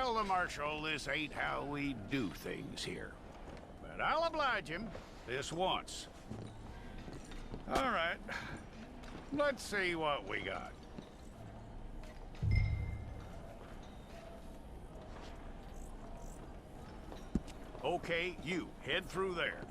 tell the Marshal this ain't how we do things here. But I'll oblige him this once. All right. Let's see what we got. Okay, you, head through there.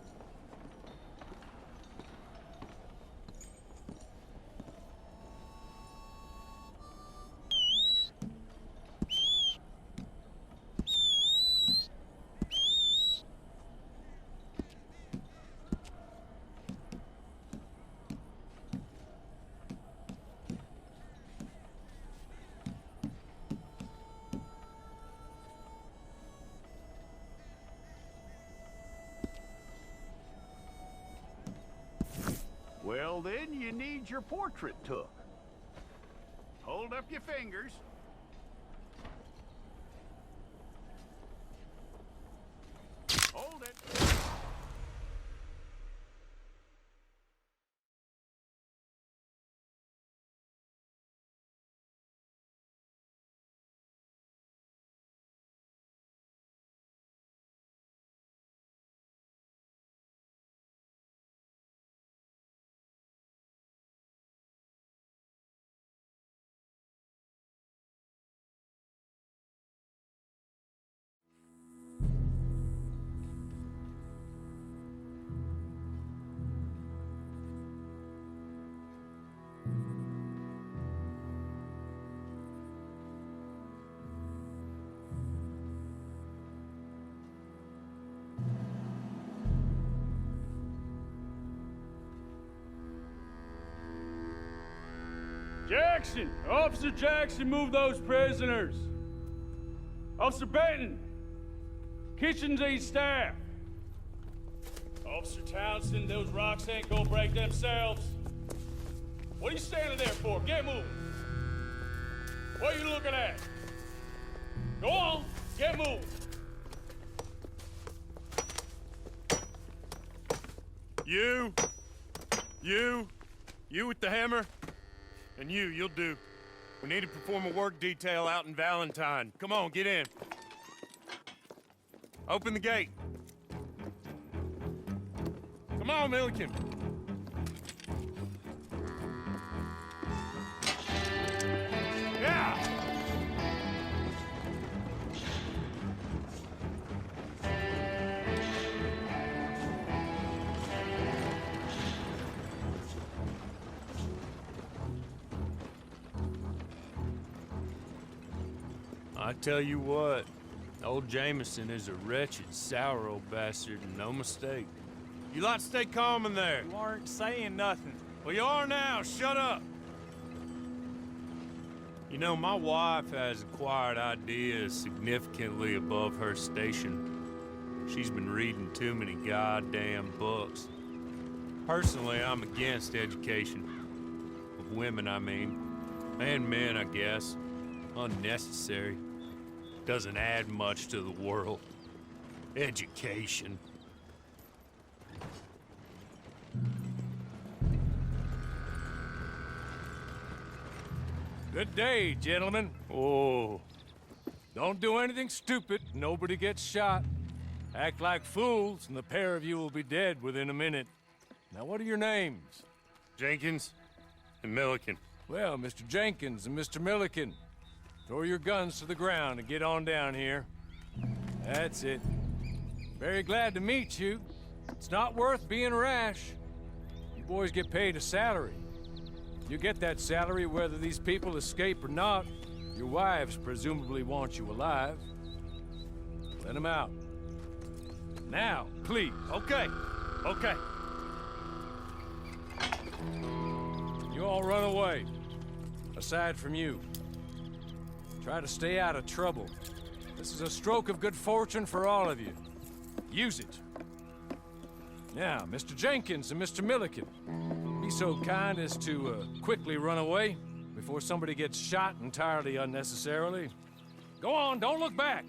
Well, then you need your portrait took. Hold up your fingers. Hold it. Jackson! Officer Jackson, move those prisoners! Officer Benton! Kitchens aid staff! Officer Townsend, those rocks ain't gonna break themselves. What are you standing there for? Get moving! What are you looking at? Go on, get moving! You with the hammer? And you'll do. We need to perform a work detail out in Valentine. Come on, get in. Open the gate. Come on, Milliken. Yeah! I tell you what, old Jameson is a wretched, sour old bastard, and no mistake. You lot stay calm in there. You aren't saying nothing. Well, you are now. Shut up. You know, my wife has acquired ideas significantly above her station. She's been reading too many goddamn books. Personally, I'm against education. Of women, I mean. And men, I guess. Unnecessary. Doesn't add much to the world. Education. Good day, gentlemen. Oh, Don't do anything stupid. Nobody gets shot. Act like fools, and the pair of you will be dead within a minute. Now, what are your names? Jenkins and Milliken. Well, Mr. Jenkins and Mr. Milliken, throw your guns to the ground and get on down here. That's it. Very glad to meet you. It's not worth being rash. You boys get paid a salary. You get that salary whether these people escape or not. Your wives presumably want you alive. Let them out. Now, please. Okay. You all run away. Aside from you. Try to stay out of trouble. This is a stroke of good fortune for all of you. Use it. Now, Mr. Jenkins and Mr. Milliken, be so kind as to quickly run away before somebody gets shot entirely unnecessarily. Go on, don't look back.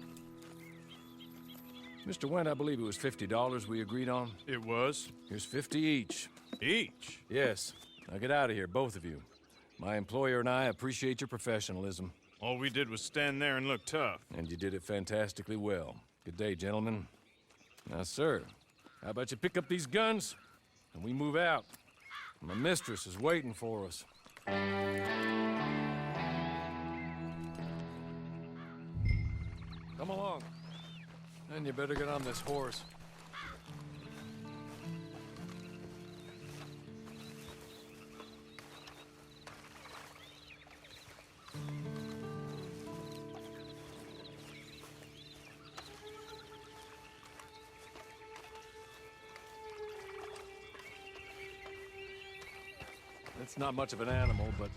Mr. Wendt, I believe it was $50 we agreed on. It was. Here's 50 each. Each? Yes. Now get out of here, both of you. My employer and I appreciate your professionalism. All we did was stand there and look tough. And you did it fantastically well. Good day, gentlemen. Now, sir, how about you pick up these guns and we move out? My mistress is waiting for us. Come along. And you better get on this horse. It's not much of an animal, but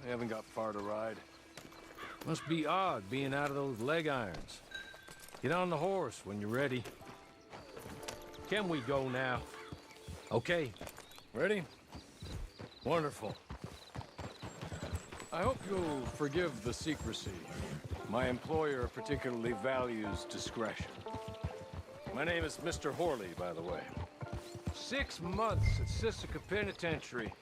they haven't got far to ride. Must be odd being out of those leg irons. Get on the horse when you're ready. Can we go now? Okay. Ready? Wonderful. I hope you'll forgive the secrecy. My employer particularly values discretion. My name is Mr. Horley, by the way. 6 months at Sisika Penitentiary.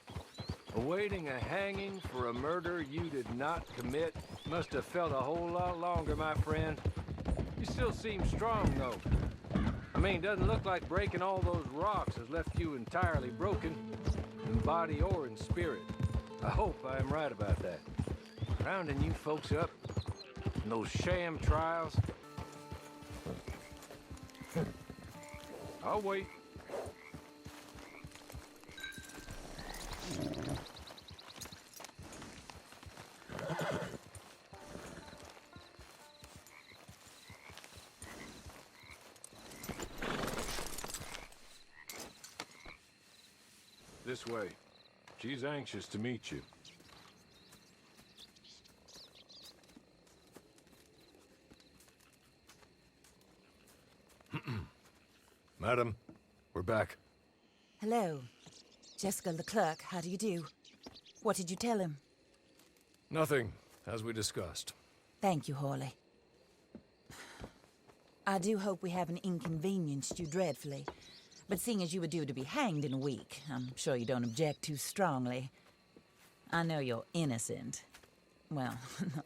Awaiting a hanging for a murder you did not commit. Must have felt a whole lot longer, my friend. You still seem strong, though. I mean, doesn't look like breaking all those rocks has left you entirely broken, in body or in spirit. I hope I am right about that. Rounding you folks up in those sham trials. I'll wait. This way. She's anxious to meet you. Madam, we're back. Hello. Jessica Leclerc, how do you do? What did you tell him? Nothing, as we discussed. Thank you, Horley. I do hope we haven't inconvenienced you dreadfully. But seeing as you were due to be hanged in a week, I'm sure you don't object too strongly. I know you're innocent. Well,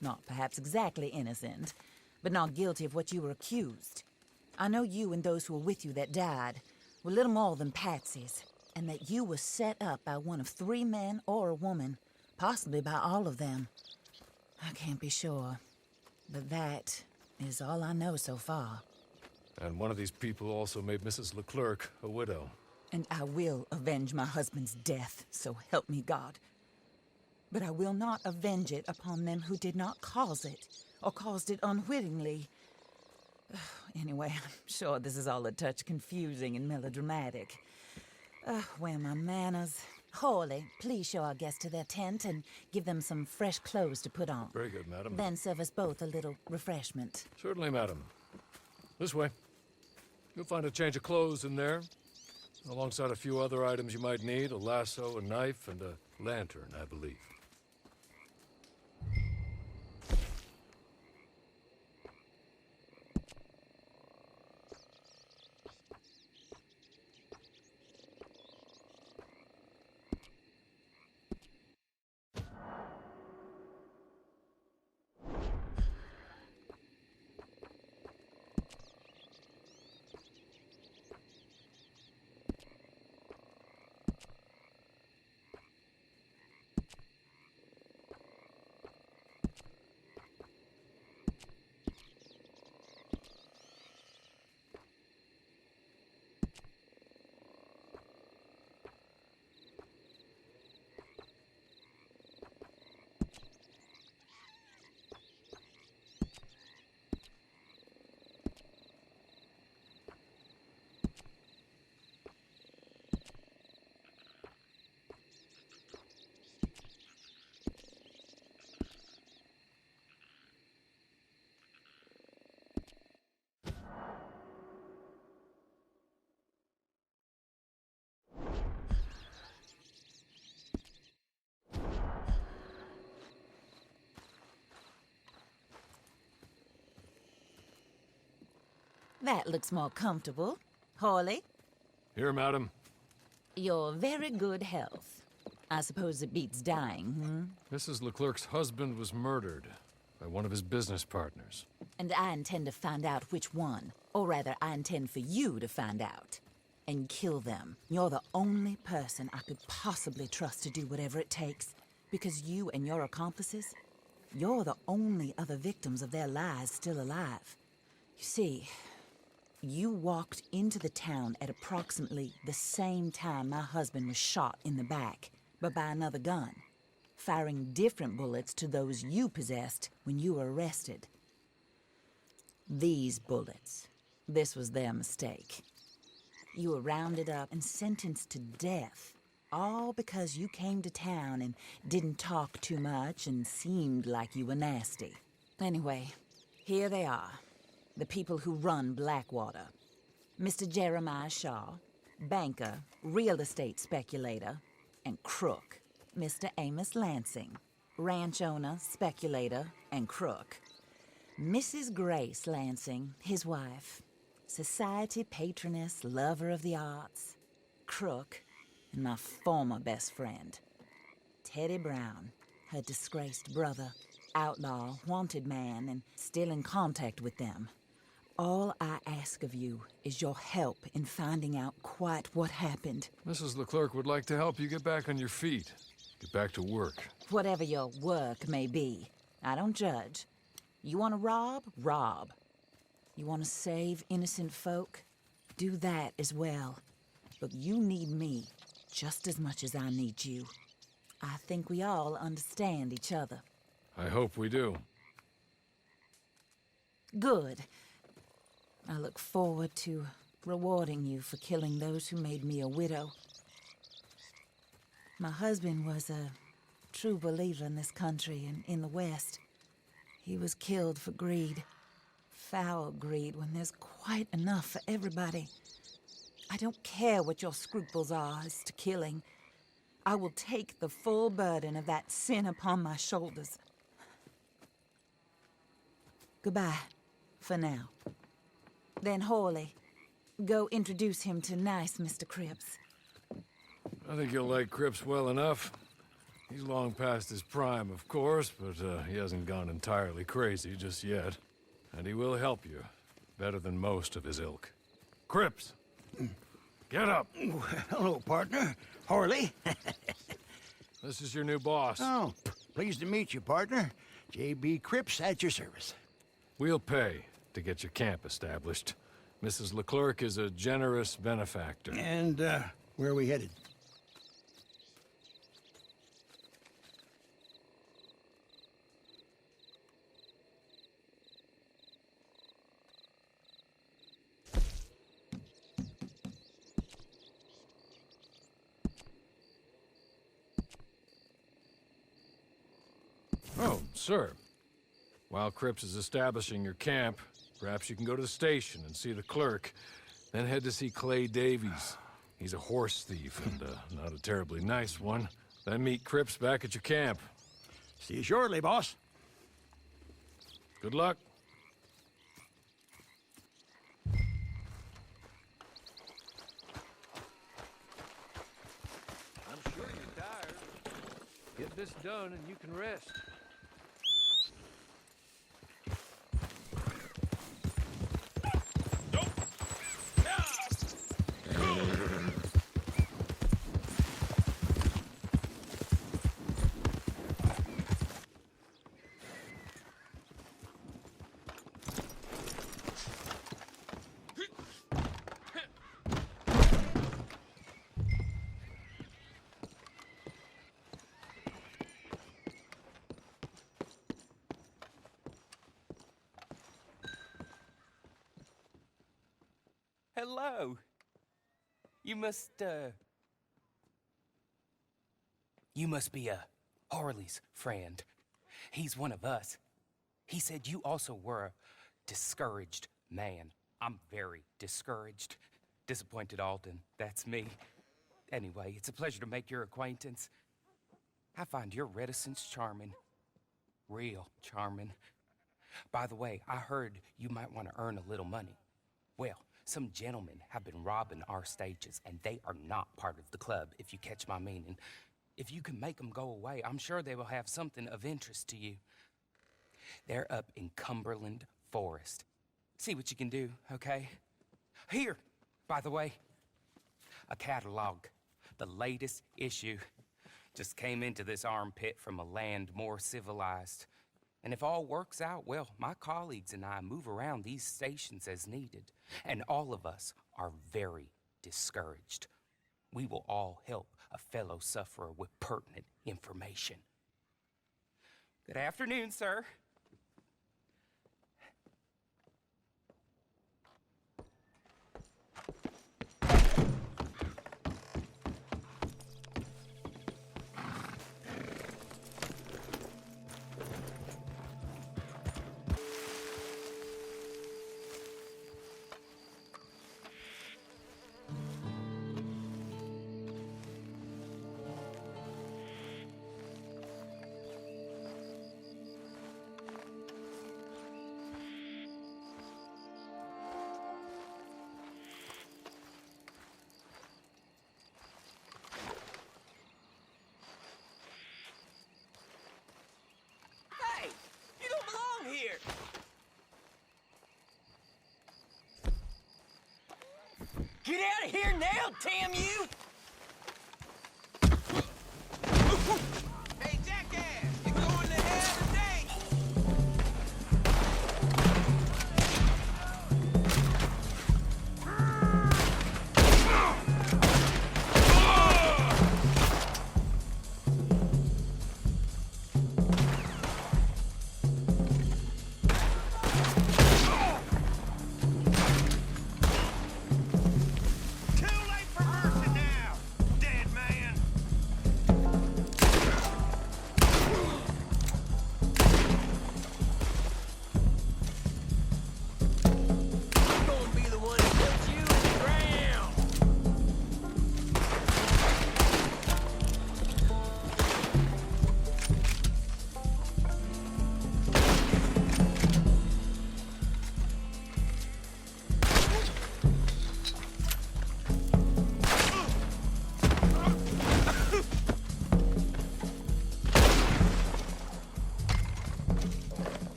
not perhaps exactly innocent, but not guilty of what you were accused. I know you and those who were with you that died were little more than patsies, and that you were set up by one of 3 men or a woman, possibly by all of them. I can't be sure, but that is all I know so far. And one of these people also made Mrs. Leclerc a widow. And I will avenge my husband's death, so help me God. But I will not avenge it upon them who did not cause it, or caused it unwittingly. Anyway, I'm sure this is all a touch confusing and melodramatic. Where are my manners? Horley, please show our guests to their tent and give them some fresh clothes to put on. Very good, madam. Then serve us both a little refreshment. Certainly, madam. This way. You'll find a change of clothes in there, alongside a few other items you might need, a lasso, a knife, and a lantern, I believe. That looks more comfortable. Horley, Here, madam. your very good health. I suppose it beats dying, hmm? Mrs. Leclerc's husband was murdered by one of his business partners. And I intend to find out which one. Or rather, I intend for you to find out. And kill them. You're the only person I could possibly trust to do whatever it takes. Because you and your accomplices, you're the only other victims of their lies still alive. You see, you walked into the town at approximately the same time my husband was shot in the back, but by another gun, firing different bullets to those you possessed when you were arrested. These bullets, this was their mistake. You were rounded up and sentenced to death, all because you came to town and didn't talk too much and seemed like you were nasty. Anyway, here they are, the people who run Blackwater. Mr. Jeremiah Shaw, banker, real estate speculator, and crook. Mr. Amos Lansing, ranch owner, speculator, and crook. Mrs. Grace Lansing, his wife, society patroness, lover of the arts, crook, and my former best friend. Teddy Brown, her disgraced brother, outlaw, wanted man, and still in contact with them. All I ask of you is your help in finding out quite what happened. Mrs. Leclerc would like to help you get back on your feet. Get back to work. Whatever your work may be, I don't judge. You want to rob? Rob. You want to save innocent folk? Do that as well. But you need me just as much as I need you. I think we all understand each other. I hope we do. Good. I look forward to rewarding you for killing those who made me a widow. My husband was a true believer in this country and in the West. He was killed for greed. Foul greed when there's quite enough for everybody. I don't care what your scruples are as to killing. I will take the full burden of that sin upon my shoulders. Goodbye, for now. Then Hawley, go introduce him to nice Mr. Cripps. I think you'll like Cripps well enough. He's long past his prime, of course, but he hasn't gone entirely crazy just yet. And he will help you, better than most of his ilk. Cripps! Get up! Hello, partner. Harley. This is your new boss. Oh, pleased to meet you, partner. J.B. Cripps at your service. We'll pay to get your camp established. Mrs. Leclerc is a generous benefactor. And, where are we headed? Oh, sir. While Cripps is establishing your camp, perhaps you can go to the station and see the clerk, then head to see Clay Davies. He's a horse thief, and not a terribly nice one. Then meet Cripps back at your camp. See you shortly, boss. Good luck. I'm sure you're tired. Get this done and you can rest. Hello. You must be Harley's friend. He's one of us. He said you also were a discouraged man. I'm very discouraged. Disappointed Alden, that's me. Anyway, it's a pleasure to make your acquaintance. I find your reticence charming. Real charming. By the way, I heard you might want to earn a little money. Well, some gentlemen have been robbing our stages, and they are not part of the club, if you catch my meaning. If you can make them go away, I'm sure they will have something of interest to you. They're up in Cumberland Forest. See what you can do, okay? Here, by the way, a catalog. The latest issue. Just came into this armpit from a land more civilized. And if all works out, well, my colleagues and I move around these stations as needed. And all of us are very discouraged. We will all help a fellow sufferer with pertinent information. Good afternoon, sir. Hey, you don't belong here. Get out of here now, damn you! Hey, jackass, you're going to hell today! Too late for mercy now, dead man. I'm gonna be the one who puts you in the ground!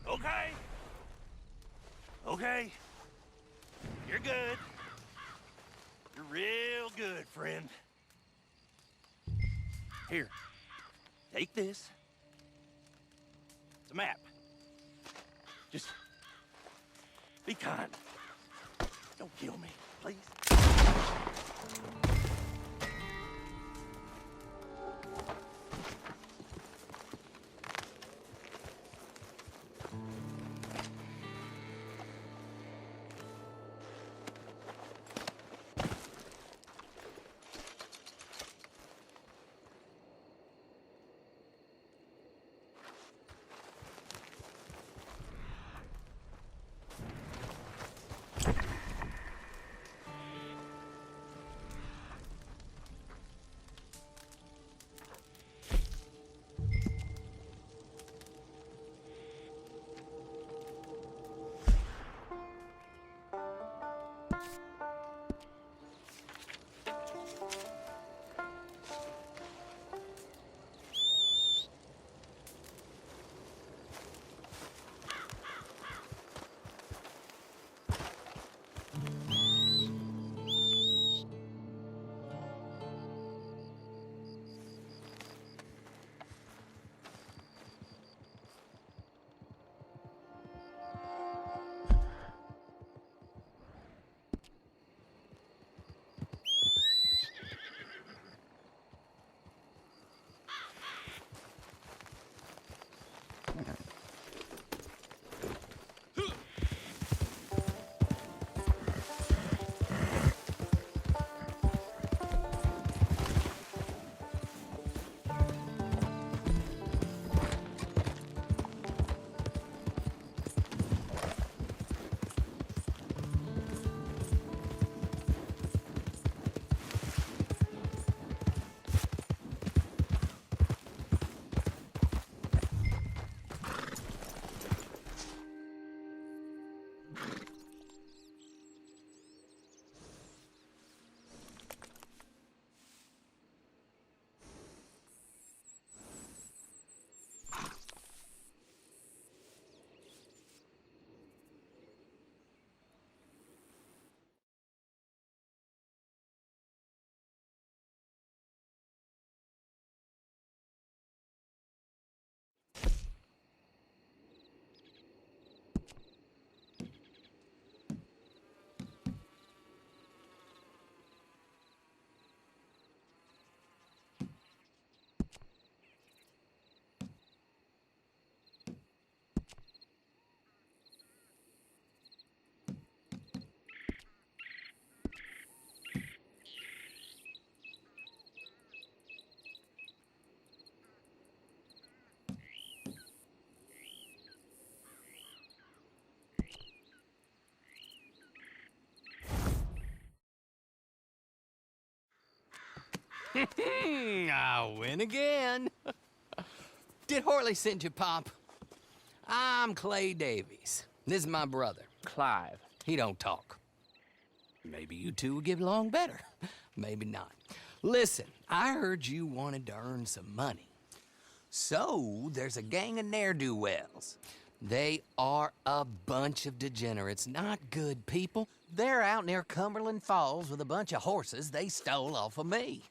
Okay. Okay. You're good. You're real good, friend. Here. Take this. It's a map. Just be kind. Don't kill me, please. I win again. Did Horley send you, Pop? I'm Clay Davies. This is my brother, Clive. He don't talk. Maybe you two will get along better. Maybe not. Listen, I heard you wanted to earn some money. So, there's a gang of ne'er-do-wells. They are a bunch of degenerates, not good people. They're out near Cumberland Falls with a bunch of horses they stole off of me.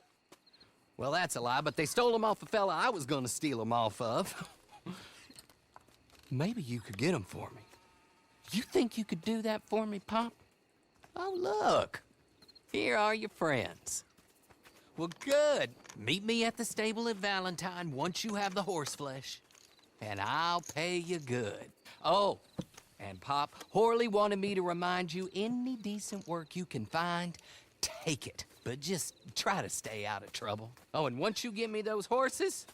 Well, that's a lie, but they stole them off a fella I was gonna steal them off of. Maybe you could get them for me. You think you could do that for me, Pop? Oh, look. Here are your friends. Well, good. Meet me at the stable at Valentine once you have the horse flesh. And I'll pay you good. Oh, and Pop, Horley wanted me to remind you, any decent work you can find, take it. But just try to stay out of trouble. Oh, and once you give me those horses,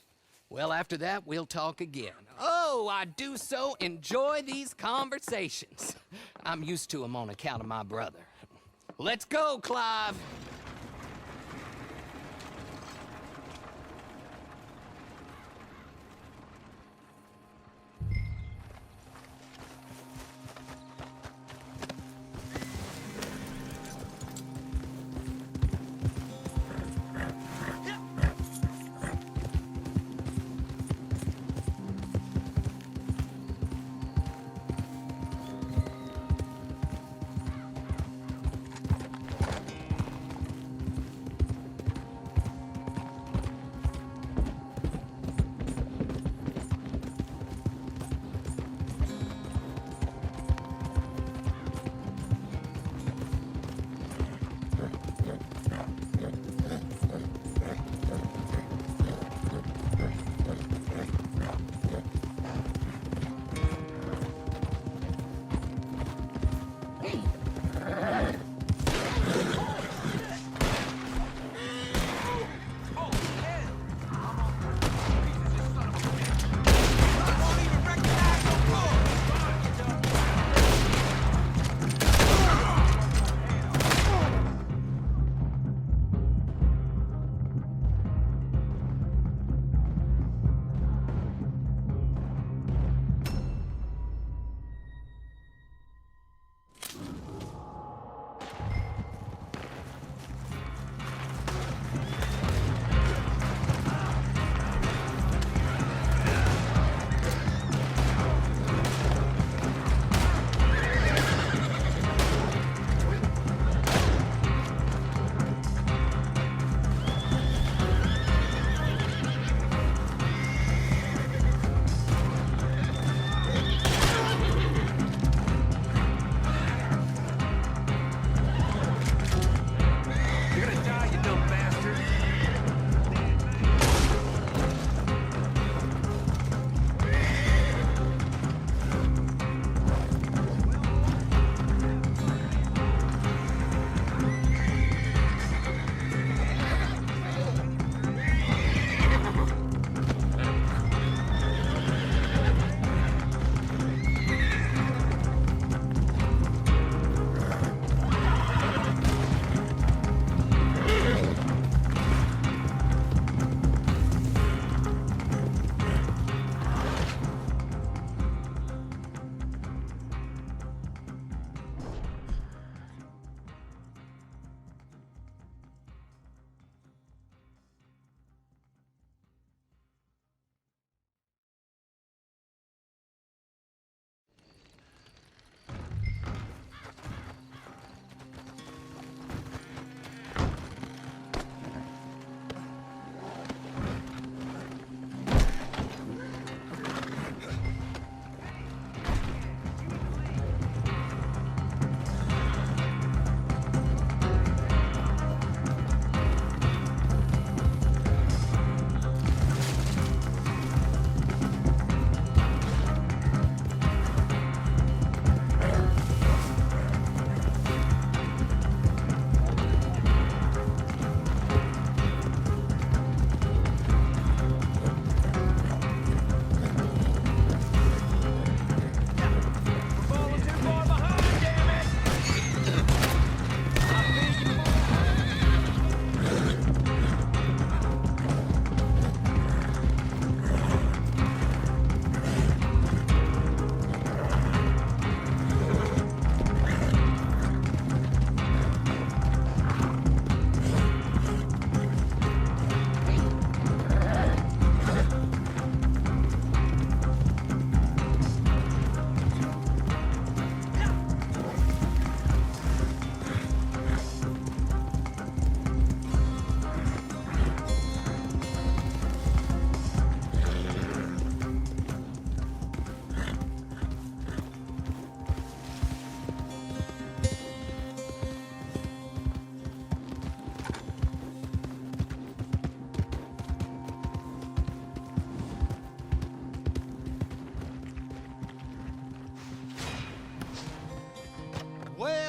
well, after that, we'll talk again. Oh, I do so enjoy these conversations. I'm used to them on account of my brother. Let's go, Clive.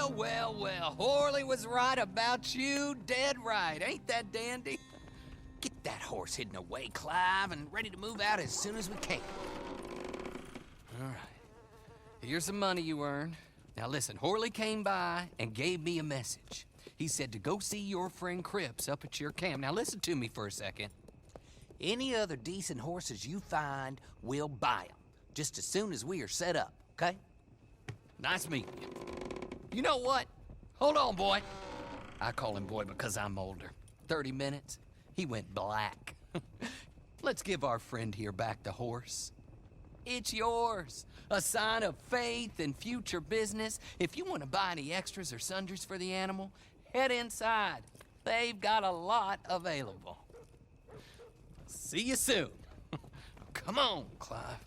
Well, well, well. Horley was right about you. Dead right. Ain't that dandy? Get that horse hidden away, Clive, and ready to move out as soon as we can. All right. Here's the money you earned. Now listen, Horley came by and gave me a message. He said to go see your friend Cripps up at your camp. Now listen to me for a second. Any other decent horses you find, we'll buy them. Just as soon as we are set up, okay? Nice meeting you. You know what? Hold on, boy. I call him boy because I'm older. 30 minutes, he went black. Let's give our friend here back the horse. It's yours. A sign of faith and future business. If you want to buy any extras or sundries for the animal, head inside. They've got a lot available. See you soon. Come on, Clive.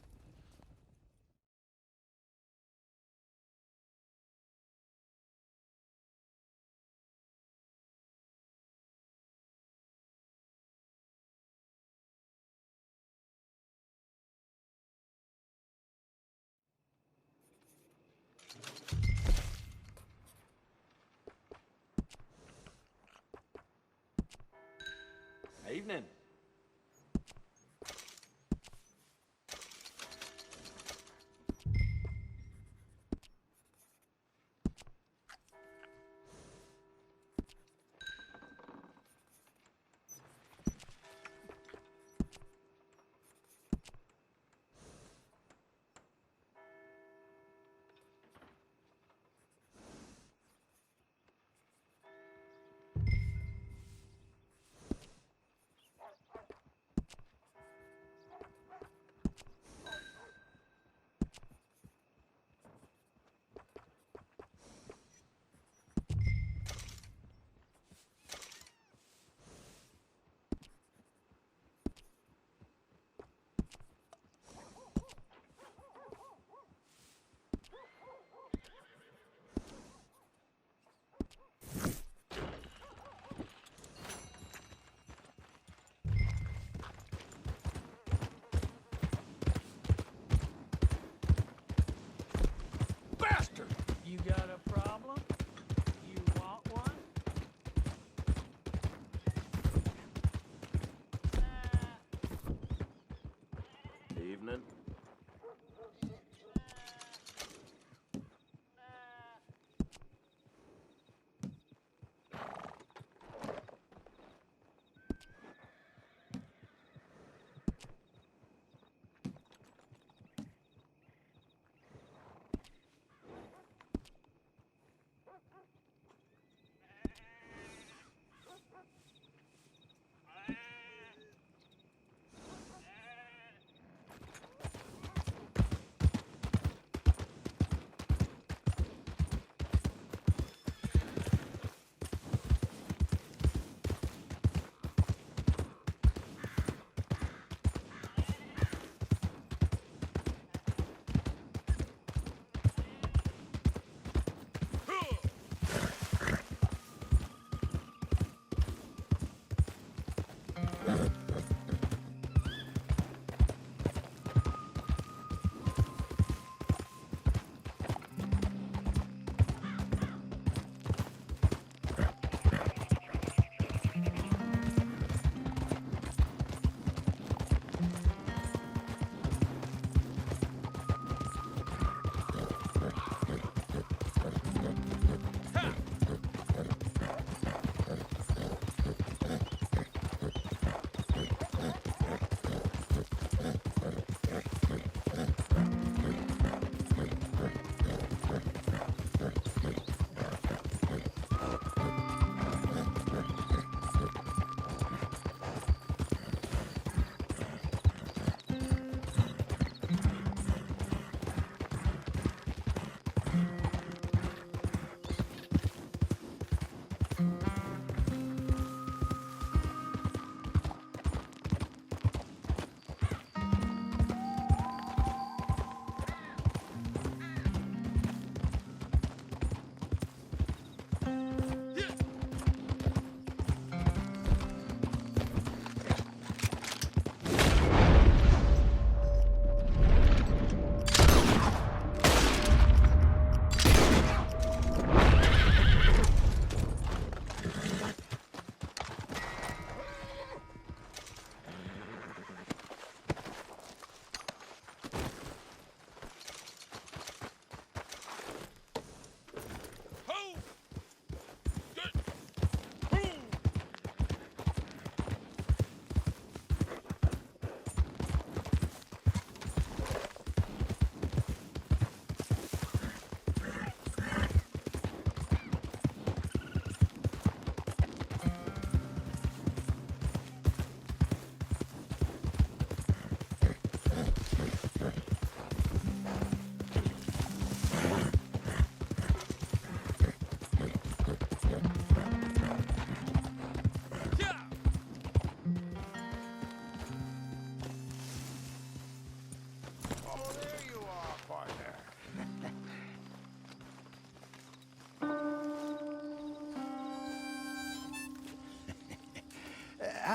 Evening.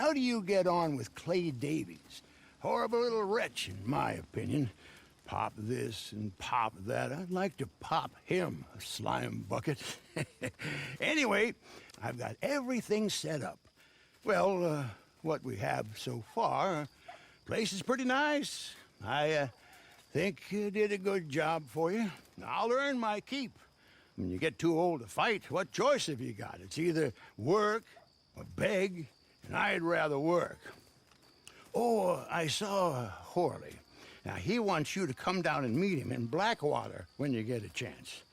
how do you get on with Clay Davies? Horrible little wretch, in my opinion. Pop this and pop that. I'd like to pop him, a slime bucket. Anyway, I've got everything set up. Well, what we have so far, place is pretty nice. I think you did a good job for you. I'll earn my keep. When you get too old to fight, what choice have you got? It's either work or beg, and I'd rather work. Oh, I saw Horley. Now, he wants you to come down and meet him in Blackwater when you get a chance.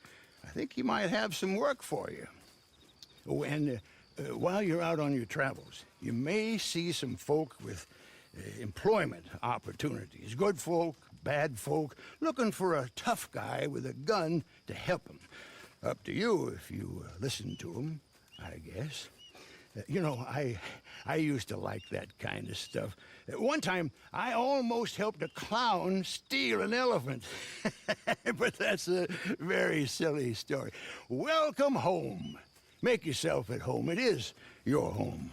I think he might have some work for you. Oh, and while you're out on your travels, you may see some folk with employment opportunities. Good folk, bad folk, looking for a tough guy with a gun to help them. Up to you if you listen to them, I guess. You know, I used to like that kind of stuff. One time, I almost helped a clown steal an elephant. But that's a very silly story. Welcome home. Make yourself at home. It is your home.